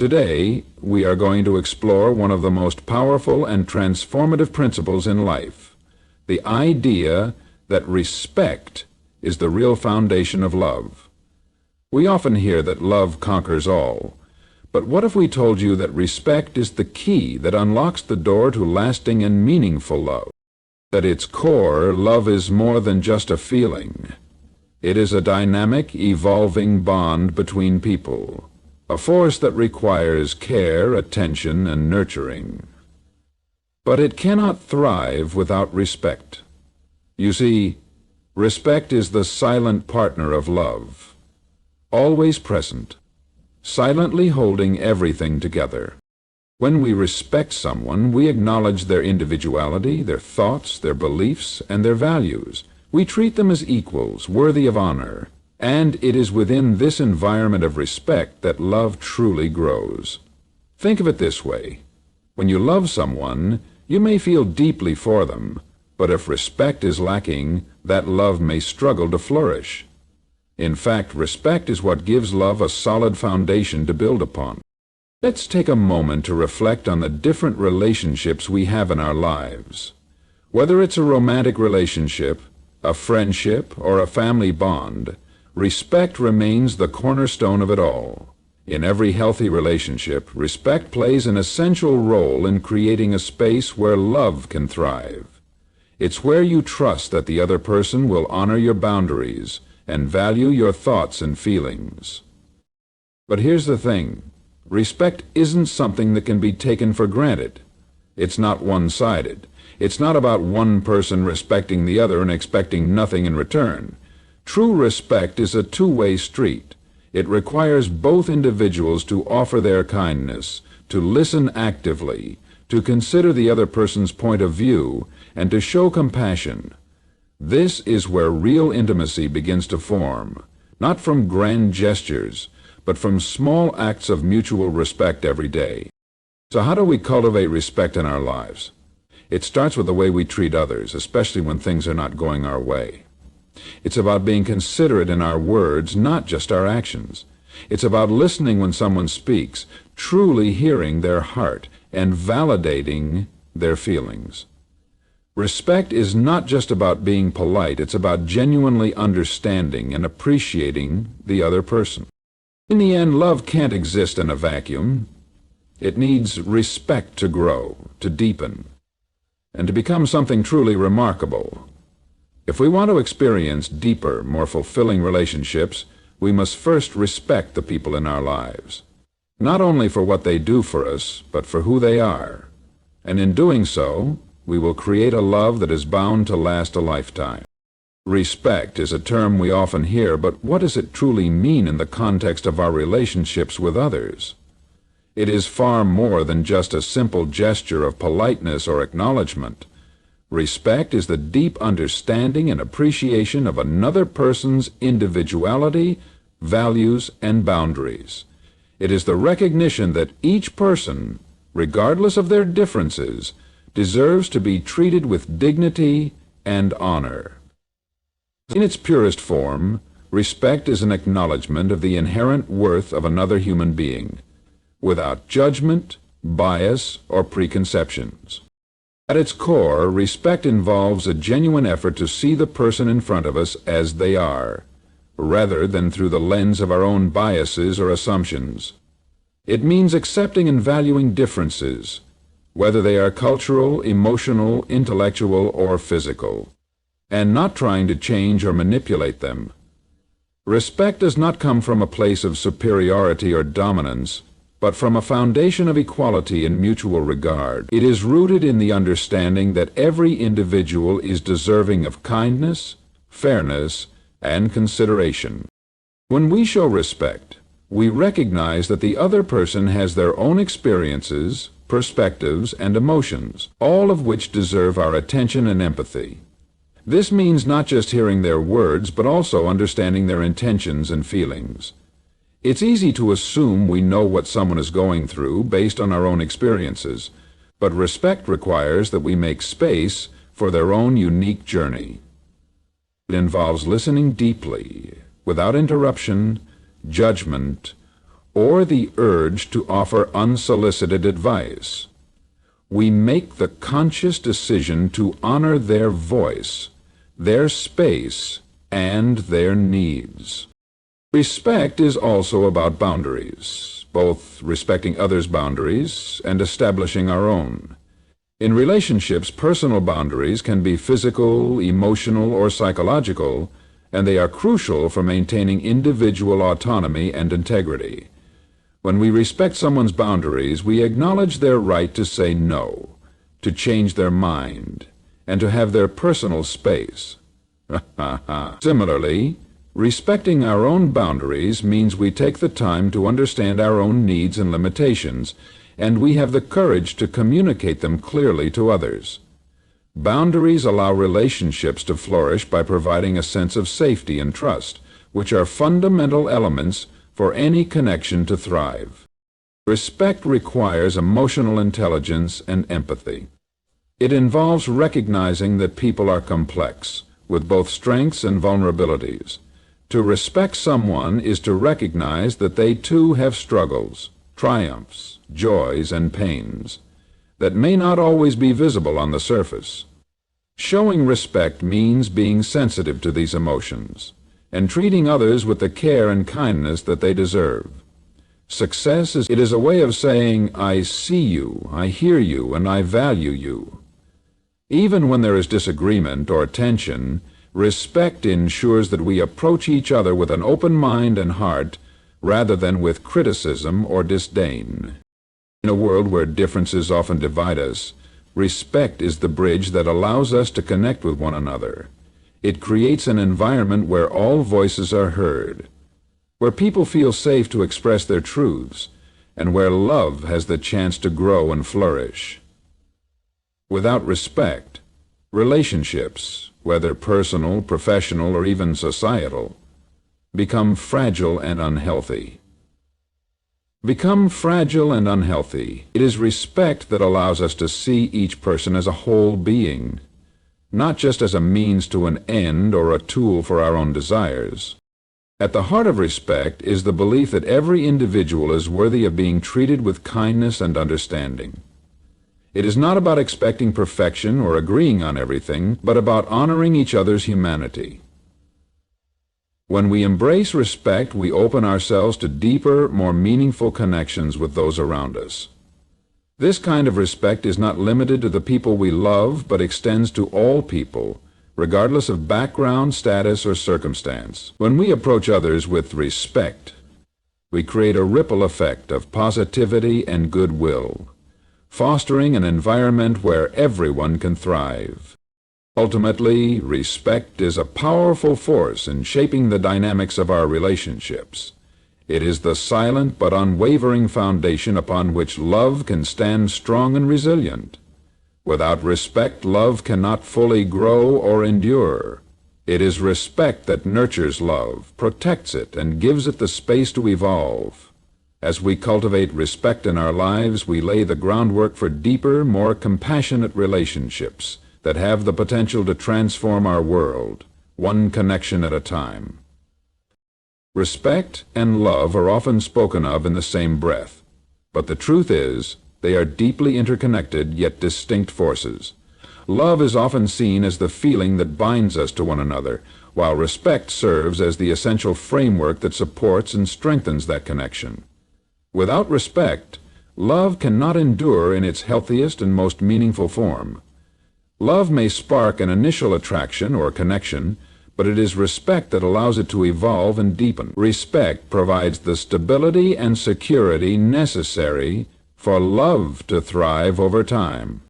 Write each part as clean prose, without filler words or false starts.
Today, we are going to explore one of the most powerful and transformative principles in life, the idea that respect is the real foundation of love. We often hear that love conquers all, but what if we told you that respect is the key that unlocks the door to lasting and meaningful love? At its core, love is more than just a feeling. It is a dynamic, evolving bond between people, a force that requires care, attention, and nurturing. But it cannot thrive without respect. You see, respect is the silent partner of love, always present, silently holding everything together. When we respect someone, we acknowledge their individuality, their thoughts, their beliefs, and their values. We treat them as equals, worthy of honor, and it is within this environment of respect that love truly grows. Think of it this way. When you love someone, you may feel deeply for them, but if respect is lacking, that love may struggle to flourish. In fact, respect is what gives love a solid foundation to build upon. Let's take a moment to reflect on the different relationships we have in our lives. Whether it's a romantic relationship, a friendship, or a family bond, respect remains the cornerstone of it all. In every healthy relationship, respect plays an essential role in creating a space where love can thrive. It's where you trust that the other person will honor your boundaries and value your thoughts and feelings. But here's the thing. Respect isn't something that can be taken for granted. It's not one-sided. It's not about one person respecting the other and expecting nothing in return. True respect is a two-way street. It requires both individuals to offer their kindness, to listen actively, to consider the other person's point of view, and to show compassion. This is where real intimacy begins to form, not from grand gestures, but from small acts of mutual respect every day. So how do we cultivate respect in our lives? It starts with the way we treat others, especially when things are not going our way. It's about being considerate in our words, not just our actions. It's about listening when someone speaks, truly hearing their heart, and validating their feelings. Respect is not just about being polite, it's about genuinely understanding and appreciating the other person. In the end, love can't exist in a vacuum. It needs respect to grow, to deepen, and to become something truly remarkable. If we want to experience deeper, more fulfilling relationships, we must first respect the people in our lives, not only for what they do for us, but for who they are. And in doing so, we will create a love that is bound to last a lifetime. Respect is a term we often hear, but what does it truly mean in the context of our relationships with others? It is far more than just a simple gesture of politeness or acknowledgement. Respect is the deep understanding and appreciation of another person's individuality, values, and boundaries. It is the recognition that each person, regardless of their differences, deserves to be treated with dignity and honor. In its purest form, respect is an acknowledgement of the inherent worth of another human being, without judgment, bias, or preconceptions. At its core, respect involves a genuine effort to see the person in front of us as they are, rather than through the lens of our own biases or assumptions. It means accepting and valuing differences, whether they are cultural, emotional, intellectual, or physical, and not trying to change or manipulate them. Respect does not come from a place of superiority or dominance, but from a foundation of equality and mutual regard. It is rooted in the understanding that every individual is deserving of kindness, fairness, and consideration. When we show respect, we recognize that the other person has their own experiences, perspectives, and emotions, all of which deserve our attention and empathy. This means not just hearing their words, but also understanding their intentions and feelings. It's easy to assume we know what someone is going through based on our own experiences, but respect requires that we make space for their own unique journey. It involves listening deeply, without interruption, judgment, or the urge to offer unsolicited advice. We make the conscious decision to honor their voice, their space, and their needs. Respect is also about boundaries, both respecting others' boundaries and establishing our own. In relationships, personal boundaries can be physical, emotional, or psychological, and they are crucial for maintaining individual autonomy and integrity. When we respect someone's boundaries, we acknowledge their right to say no, to change their mind, and to have their personal space. Similarly, respecting our own boundaries means we take the time to understand our own needs and limitations, and we have the courage to communicate them clearly to others. Boundaries allow relationships to flourish by providing a sense of safety and trust, which are fundamental elements for any connection to thrive. Respect requires emotional intelligence and empathy. It involves recognizing that people are complex, with both strengths and vulnerabilities. To respect someone is to recognize that they too have struggles, triumphs, joys, and pains that may not always be visible on the surface. Showing respect means being sensitive to these emotions and treating others with the care and kindness that they deserve. Success is a way of saying, I see you, I hear you, and I value you. Even when there is disagreement or tension, respect ensures that we approach each other with an open mind and heart rather than with criticism or disdain. In a world where differences often divide us, respect is the bridge that allows us to connect with one another. It creates an environment where all voices are heard, where people feel safe to express their truths, and where love has the chance to grow and flourish. Without respect, relationships, whether personal, professional, or even societal, become fragile and unhealthy. It is respect that allows us to see each person as a whole being, not just as a means to an end or a tool for our own desires. At the heart of respect is the belief that every individual is worthy of being treated with kindness and understanding. It is not about expecting perfection or agreeing on everything, but about honoring each other's humanity. When we embrace respect, we open ourselves to deeper, more meaningful connections with those around us. This kind of respect is not limited to the people we love, but extends to all people, regardless of background, status, or circumstance. When we approach others with respect, we create a ripple effect of positivity and goodwill, fostering an environment where everyone can thrive. Ultimately, respect is a powerful force in shaping the dynamics of our relationships. It is the silent but unwavering foundation upon which love can stand strong and resilient. Without respect, love cannot fully grow or endure. It is respect that nurtures love, protects it, and gives it the space to evolve. As we cultivate respect in our lives, we lay the groundwork for deeper, more compassionate relationships that have the potential to transform our world, one connection at a time. Respect and love are often spoken of in the same breath, but the truth is, they are deeply interconnected yet distinct forces. Love is often seen as the feeling that binds us to one another, while respect serves as the essential framework that supports and strengthens that connection. Without respect, love cannot endure in its healthiest and most meaningful form. Love may spark an initial attraction or connection, but it is respect that allows it to evolve and deepen. Respect provides the stability and security necessary for love to thrive over time.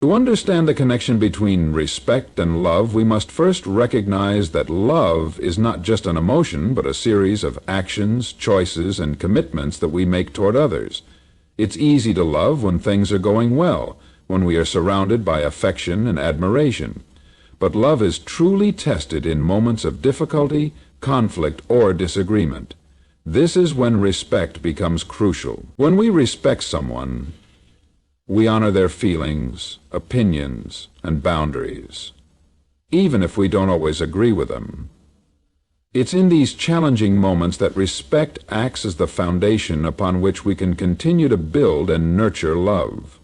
To understand the connection between respect and love, we must first recognize that love is not just an emotion, but a series of actions, choices, and commitments that we make toward others. It's easy to love when things are going well, when we are surrounded by affection and admiration. But love is truly tested in moments of difficulty, conflict, or disagreement. This is when respect becomes crucial. When we respect someone, we honor their feelings, opinions, and boundaries, even if we don't always agree with them. It's in these challenging moments that respect acts as the foundation upon which we can continue to build and nurture love.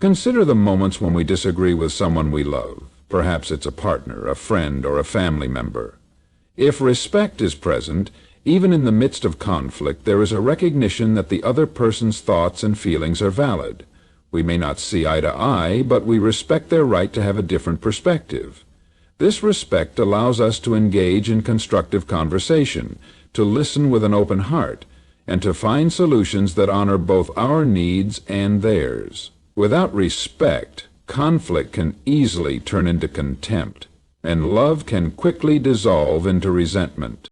Consider the moments when we disagree with someone we love. Perhaps it's a partner, a friend, or a family member. If respect is present, even in the midst of conflict, there is a recognition that the other person's thoughts and feelings are valid. We may not see eye to eye, but we respect their right to have a different perspective. This respect allows us to engage in constructive conversation, to listen with an open heart, and to find solutions that honor both our needs and theirs. Without respect, conflict can easily turn into contempt, and love can quickly dissolve into resentment.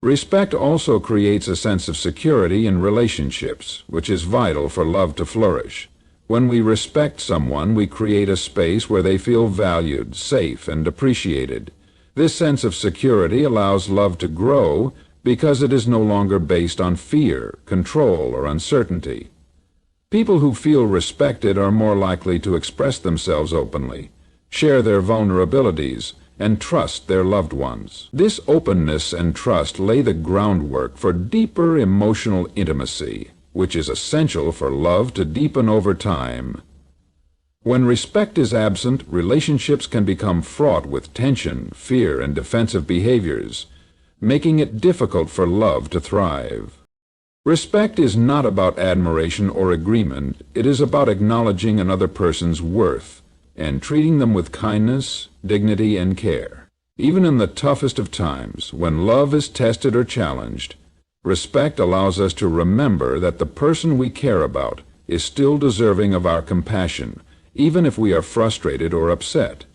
Respect also creates a sense of security in relationships, which is vital for love to flourish. When we respect someone, we create a space where they feel valued, safe, and appreciated. This sense of security allows love to grow because it is no longer based on fear, control, or uncertainty. People who feel respected are more likely to express themselves openly, share their vulnerabilities, and trust their loved ones. This openness and trust lay the groundwork for deeper emotional intimacy, which is essential for love to deepen over time. When respect is absent, relationships can become fraught with tension, fear, and defensive behaviors, making it difficult for love to thrive. Respect is not about admiration or agreement. It is about acknowledging another person's worth and treating them with kindness, dignity, and care. Even in the toughest of times, when love is tested or challenged, respect allows us to remember that the person we care about is still deserving of our compassion, even if we are frustrated or upset.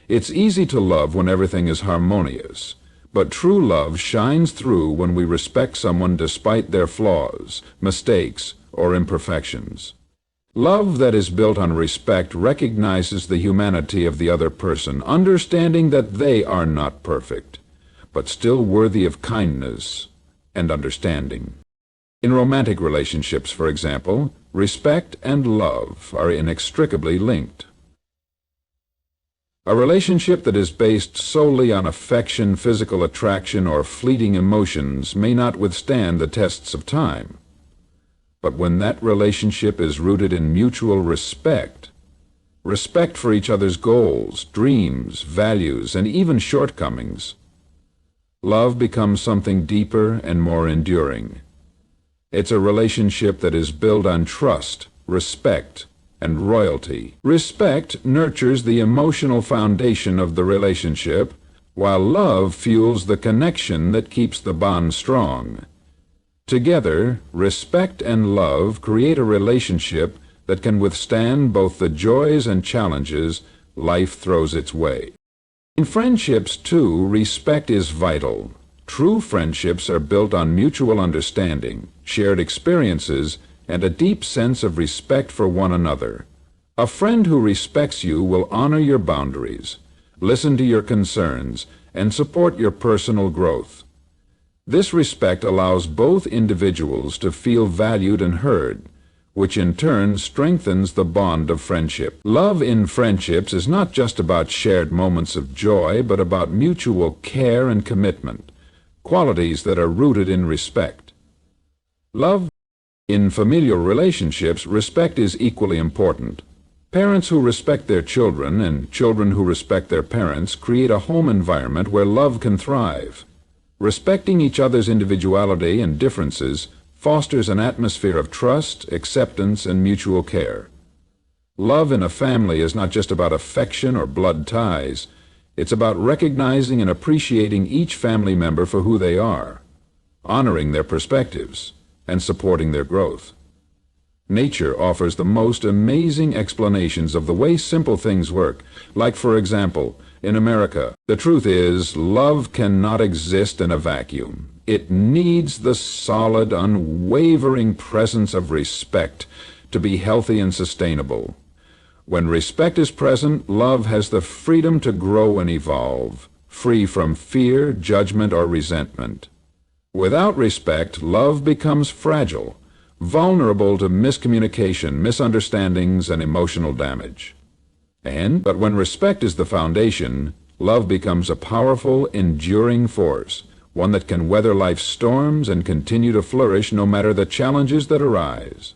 It's easy to love when everything is harmonious, but true love shines through when we respect someone despite their flaws, mistakes, or imperfections. Love that is built on respect recognizes the humanity of the other person, understanding that they are not perfect, but still worthy of kindness and understanding. In romantic relationships, for example, respect and love are inextricably linked. A relationship that is based solely on affection, physical attraction, or fleeting emotions may not withstand the tests of time. But when that relationship is rooted in mutual respect, respect for each other's goals, dreams, values, and even shortcomings, love becomes something deeper and more enduring. It's a relationship that is built on trust, respect, and loyalty. Respect nurtures the emotional foundation of the relationship, while love fuels the connection that keeps the bond strong. Together, respect and love create a relationship that can withstand both the joys and challenges life throws its way. In friendships, too, respect is vital. True friendships are built on mutual understanding, shared experiences, and a deep sense of respect for one another. A friend who respects you will honor your boundaries, listen to your concerns, and support your personal growth. This respect allows both individuals to feel valued and heard, which in turn strengthens the bond of friendship. Love in friendships is not just about shared moments of joy, but about mutual care and commitment, qualities that are rooted in respect. Love in familial relationships, respect is equally important. Parents who respect their children and children who respect their parents create a home environment where love can thrive. Respecting each other's individuality and differences fosters an atmosphere of trust, acceptance, and mutual care. Love in a family is not just about affection or blood ties. It's about recognizing and appreciating each family member for who they are, honoring their perspectives, and supporting their growth. Nature offers the most amazing explanations of the way simple things work, like, for example, in America, the truth is, love cannot exist in a vacuum. It needs the solid, unwavering presence of respect to be healthy and sustainable. When respect is present, love has the freedom to grow and evolve, free from fear, judgment, or resentment. Without respect, love becomes fragile, vulnerable to miscommunication, misunderstandings, and emotional damage. But when respect is the foundation, love becomes a powerful, enduring force, one that can weather life's storms and continue to flourish no matter the challenges that arise.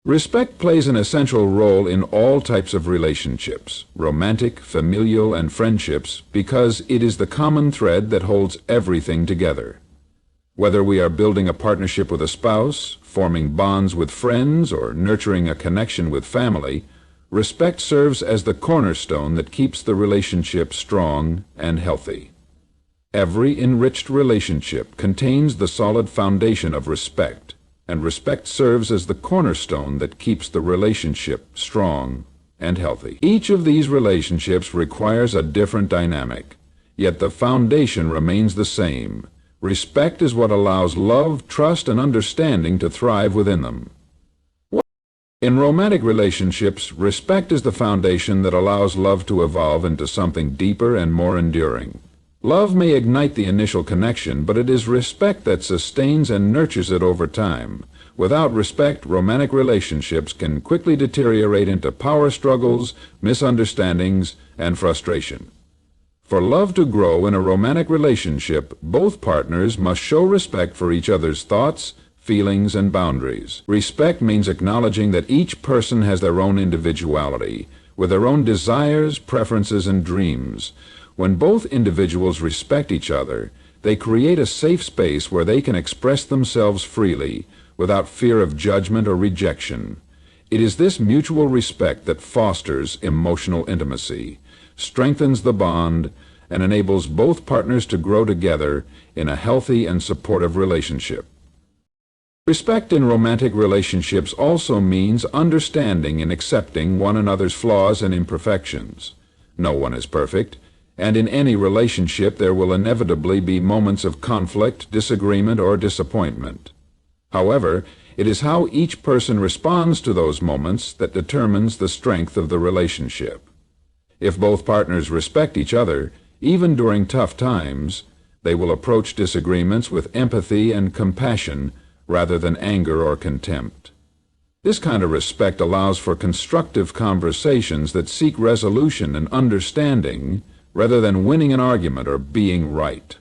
Respect plays an essential role in all types of relationships, romantic, familial, and friendships, because it is the common thread that holds everything together. Whether we are building a partnership with a spouse, forming bonds with friends, or nurturing a connection with family, respect serves as the cornerstone that keeps the relationship strong and healthy. Every enriched relationship contains the solid foundation of respect, and respect serves as the cornerstone that keeps the relationship strong and healthy. Each of these relationships requires a different dynamic, yet the foundation remains the same. Respect is what allows love, trust, and understanding to thrive within them. In romantic relationships, respect is the foundation that allows love to evolve into something deeper and more enduring. Love may ignite the initial connection, but it is respect that sustains and nurtures it over time. Without respect, romantic relationships can quickly deteriorate into power struggles, misunderstandings, and frustration. For love to grow in a romantic relationship, both partners must show respect for each other's thoughts, feelings, and boundaries. Respect means acknowledging that each person has their own individuality, with their own desires, preferences, and dreams. When both individuals respect each other, they create a safe space where they can express themselves freely, without fear of judgment or rejection. It is this mutual respect that fosters emotional intimacy, strengthens the bond, and enables both partners to grow together in a healthy and supportive relationship. Respect in romantic relationships also means understanding and accepting one another's flaws and imperfections. No one is perfect, and in any relationship there will inevitably be moments of conflict, disagreement, or disappointment. However, it is how each person responds to those moments that determines the strength of the relationship. If both partners respect each other, even during tough times, they will approach disagreements with empathy and compassion rather than anger or contempt. This kind of respect allows for constructive conversations that seek resolution and understanding rather than winning an argument or being right.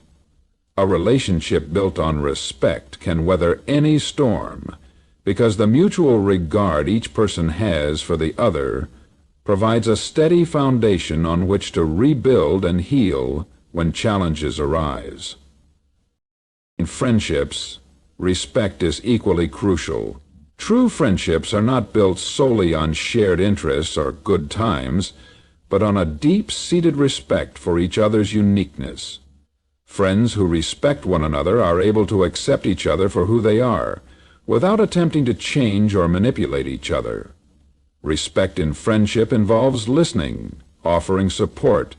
A relationship built on respect can weather any storm, because the mutual regard each person has for the other provides a steady foundation on which to rebuild and heal when challenges arise. In friendships, respect is equally crucial. True friendships are not built solely on shared interests or good times, but on a deep-seated respect for each other's uniqueness. Friends who respect one another are able to accept each other for who they are, without attempting to change or manipulate each other. Respect in friendship involves listening, offering support,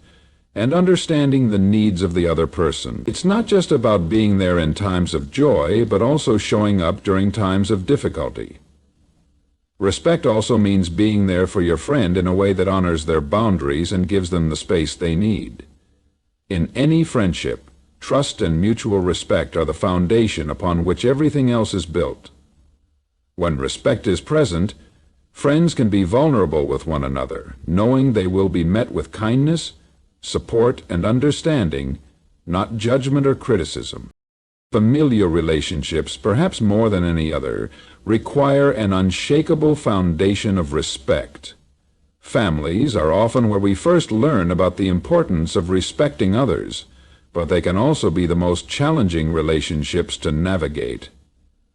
and understanding the needs of the other person. It's not just about being there in times of joy, but also showing up during times of difficulty. Respect also means being there for your friend in a way that honors their boundaries and gives them the space they need. In any friendship, trust and mutual respect are the foundation upon which everything else is built. When respect is present, friends can be vulnerable with one another, knowing they will be met with kindness, support, and understanding, not judgment or criticism. Familial relationships, perhaps more than any other, require an unshakable foundation of respect. Families are often where we first learn about the importance of respecting others, but they can also be the most challenging relationships to navigate.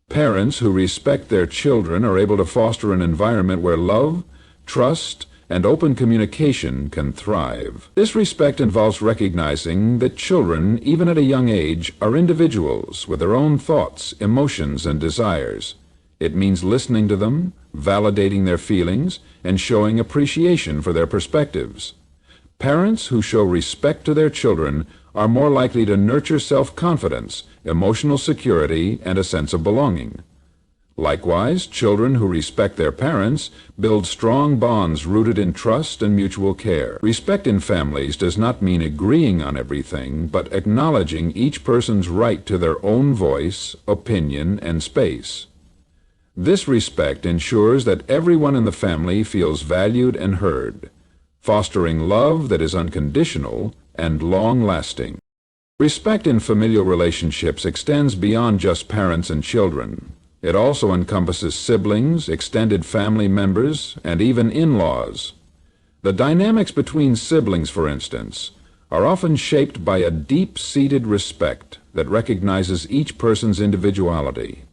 Parents who respect their children are able to foster an environment where love, trust, and open communication can thrive. This respect involves recognizing that children, even at a young age, are individuals with their own thoughts, emotions, and desires. It means listening to them, validating their feelings, and showing appreciation for their perspectives. Parents who show respect to their children are more likely to nurture self-confidence, emotional security, and a sense of belonging. Likewise, children who respect their parents build strong bonds rooted in trust and mutual care. Respect in families does not mean agreeing on everything, but acknowledging each person's right to their own voice, opinion, and space. This respect ensures that everyone in the family feels valued and heard, fostering love that is unconditional and long-lasting. Respect in familial relationships extends beyond just parents and children. It also encompasses siblings, extended family members, and even in-laws. The dynamics between siblings, for instance, are often shaped by a deep-seated respect that recognizes each person's individuality.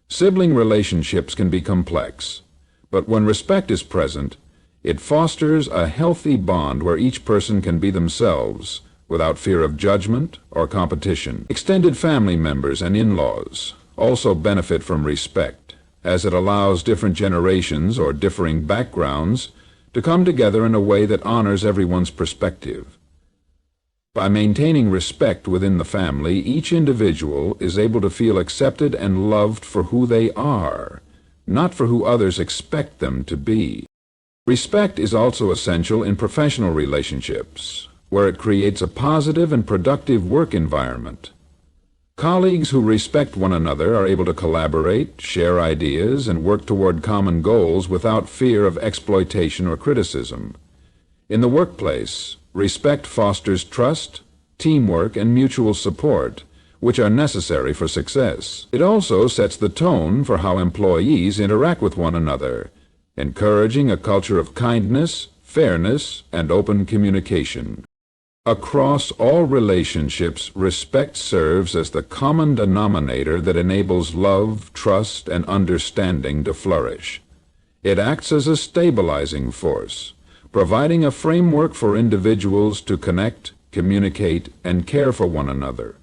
Sibling relationships can be complex, but when respect is present, it fosters a healthy bond where each person can be themselves without fear of judgment or competition. Extended family members and in-laws also benefit from respect, as it allows different generations or differing backgrounds to come together in a way that honors everyone's perspective. By maintaining respect within the family, each individual is able to feel accepted and loved for who they are, not for who others expect them to be. Respect is also essential in professional relationships, where it creates a positive and productive work environment. Colleagues who respect one another are able to collaborate, share ideas, and work toward common goals without fear of exploitation or criticism. In the workplace, respect fosters trust, teamwork, and mutual support, which are necessary for success. It also sets the tone for how employees interact with one another, encouraging a culture of kindness, fairness, and open communication. Across all relationships, respect serves as the common denominator that enables love, trust, and understanding to flourish. It acts as a stabilizing force, providing a framework for individuals to connect, communicate, and care for one another.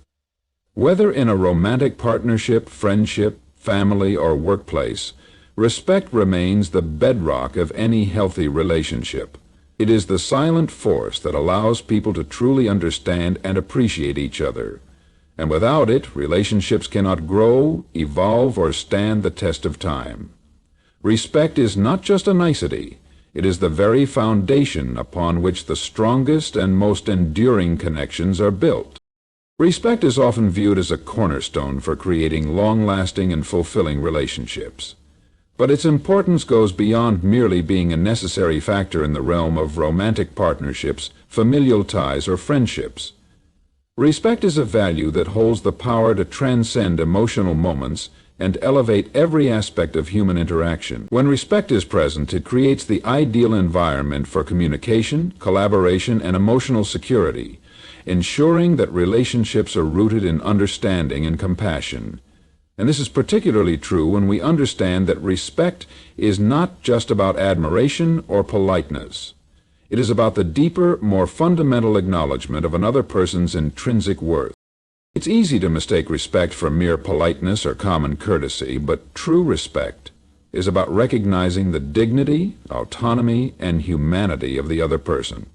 Whether in a romantic partnership, friendship, family, or workplace, respect remains the bedrock of any healthy relationship. It is the silent force that allows people to truly understand and appreciate each other, and without it, relationships cannot grow, evolve, or stand the test of time. Respect is not just a nicety, it is the very foundation upon which the strongest and most enduring connections are built. Respect is often viewed as a cornerstone for creating long-lasting and fulfilling relationships. But its importance goes beyond merely being a necessary factor in the realm of romantic partnerships, familial ties, or friendships. Respect is a value that holds the power to transcend emotional moments and elevate every aspect of human interaction. When respect is present, it creates the ideal environment for communication, collaboration, and emotional security, ensuring that relationships are rooted in understanding and compassion. And this is particularly true when we understand that respect is not just about admiration or politeness. It is about the deeper, more fundamental acknowledgement of another person's intrinsic worth. It's easy to mistake respect for mere politeness or common courtesy, but true respect is about recognizing the dignity, autonomy, and humanity of the other person.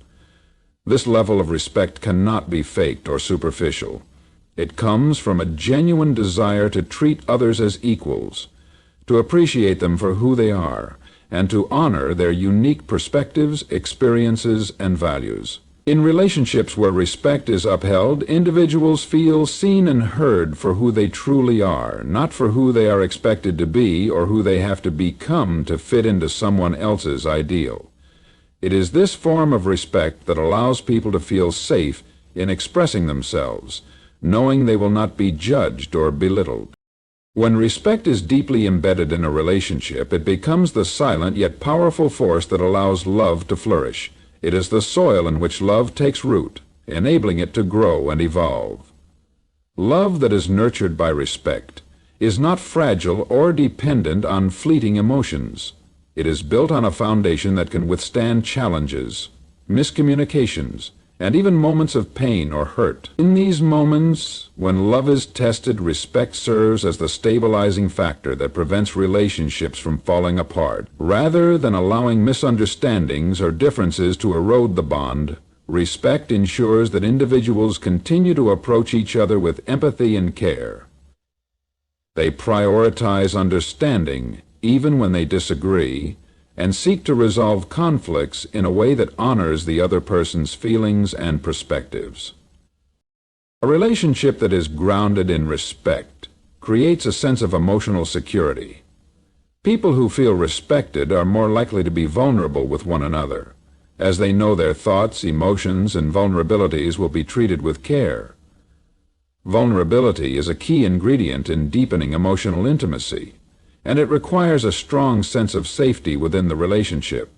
This level of respect cannot be faked or superficial. It comes from a genuine desire to treat others as equals, to appreciate them for who they are, and to honor their unique perspectives, experiences, and values. In relationships where respect is upheld, individuals feel seen and heard for who they truly are, not for who they are expected to be or who they have to become to fit into someone else's ideal. It is this form of respect that allows people to feel safe in expressing themselves, knowing they will not be judged or belittled. When respect is deeply embedded in a relationship, it becomes the silent yet powerful force that allows love to flourish. It is the soil in which love takes root, enabling it to grow and evolve. Love that is nurtured by respect is not fragile or dependent on fleeting emotions. It is built on a foundation that can withstand challenges, miscommunications, and even moments of pain or hurt. In these moments, when love is tested, respect serves as the stabilizing factor that prevents relationships from falling apart. Rather than allowing misunderstandings or differences to erode the bond, respect ensures that individuals continue to approach each other with empathy and care. They prioritize understanding, even when they disagree, and seek to resolve conflicts in a way that honors the other person's feelings and perspectives. A relationship that is grounded in respect creates a sense of emotional security. People who feel respected are more likely to be vulnerable with one another, as they know their thoughts, emotions, and vulnerabilities will be treated with care. Vulnerability is a key ingredient in deepening emotional intimacy, and it requires a strong sense of safety within the relationship.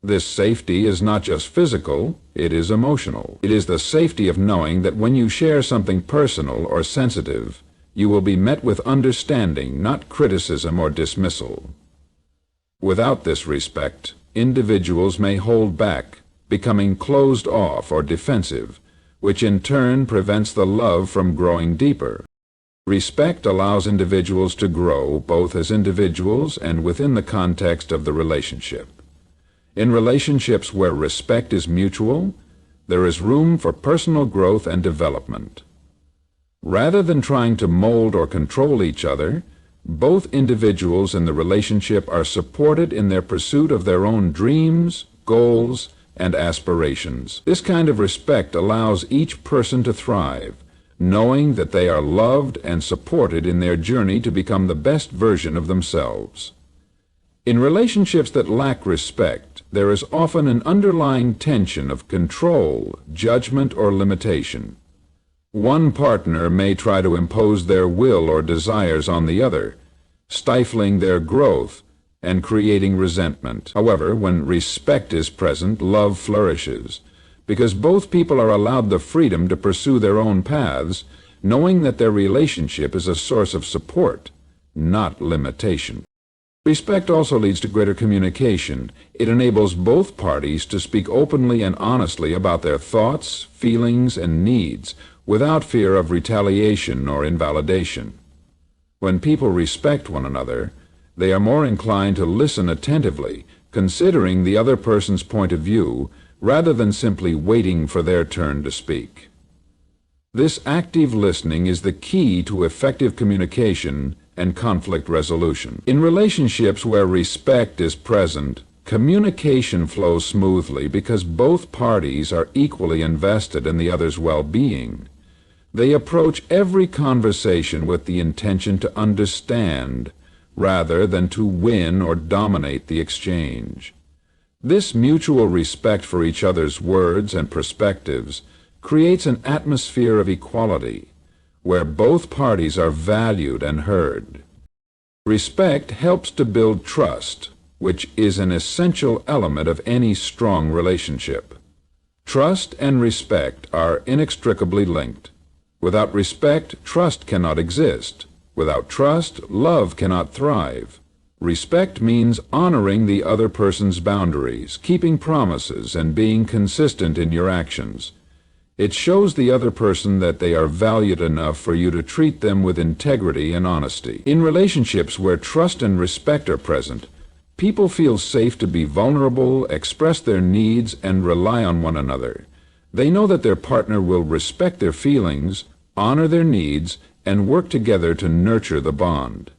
This safety is not just physical, it is emotional. It is the safety of knowing that when you share something personal or sensitive, you will be met with understanding, not criticism or dismissal. Without this respect, individuals may hold back, becoming closed off or defensive, which in turn prevents the love from growing deeper. Respect allows individuals to grow both as individuals and within the context of the relationship. In relationships where respect is mutual, there is room for personal growth and development. Rather than trying to mold or control each other, both individuals in the relationship are supported in their pursuit of their own dreams, goals, and aspirations. This kind of respect allows each person to thrive, knowing that they are loved and supported in their journey to become the best version of themselves. In relationships that lack respect, there is often an underlying tension of control, judgment, or limitation. One partner may try to impose their will or desires on the other, stifling their growth and creating resentment. However, when respect is present, love flourishes, because both people are allowed the freedom to pursue their own paths, knowing that their relationship is a source of support, not limitation. Respect also leads to greater communication. It enables both parties to speak openly and honestly about their thoughts, feelings, and needs, without fear of retaliation or invalidation. When people respect one another, they are more inclined to listen attentively, considering the other person's point of view, rather than simply waiting for their turn to speak. This active listening is the key to effective communication and conflict resolution. In relationships where respect is present, communication flows smoothly because both parties are equally invested in the other's well-being. They approach every conversation with the intention to understand, rather than to win or dominate the exchange. This mutual respect for each other's words and perspectives creates an atmosphere of equality, where both parties are valued and heard. Respect helps to build trust, which is an essential element of any strong relationship. Trust and respect are inextricably linked. Without respect, trust cannot exist. Without trust, love cannot thrive. Respect means honoring the other person's boundaries, keeping promises, and being consistent in your actions. It shows the other person that they are valued enough for you to treat them with integrity and honesty. In relationships where trust and respect are present, people feel safe to be vulnerable, express their needs, and rely on one another. They know that their partner will respect their feelings, honor their needs, and work together to nurture the bond.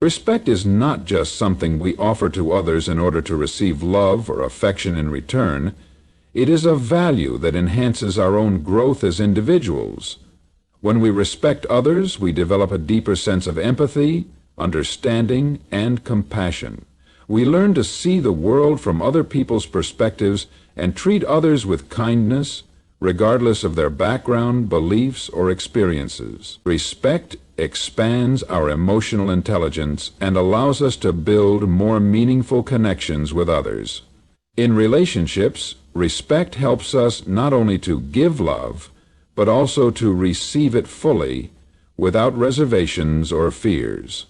Respect is not just something we offer to others in order to receive love or affection in return. It is a value that enhances our own growth as individuals. When we respect others, we develop a deeper sense of empathy, understanding, and compassion. We learn to see the world from other people's perspectives and treat others with kindness, regardless of their background, beliefs, or experiences. Respect expands our emotional intelligence and allows us to build more meaningful connections with others. In relationships, respect helps us not only to give love, but also to receive it fully, without reservations or fears.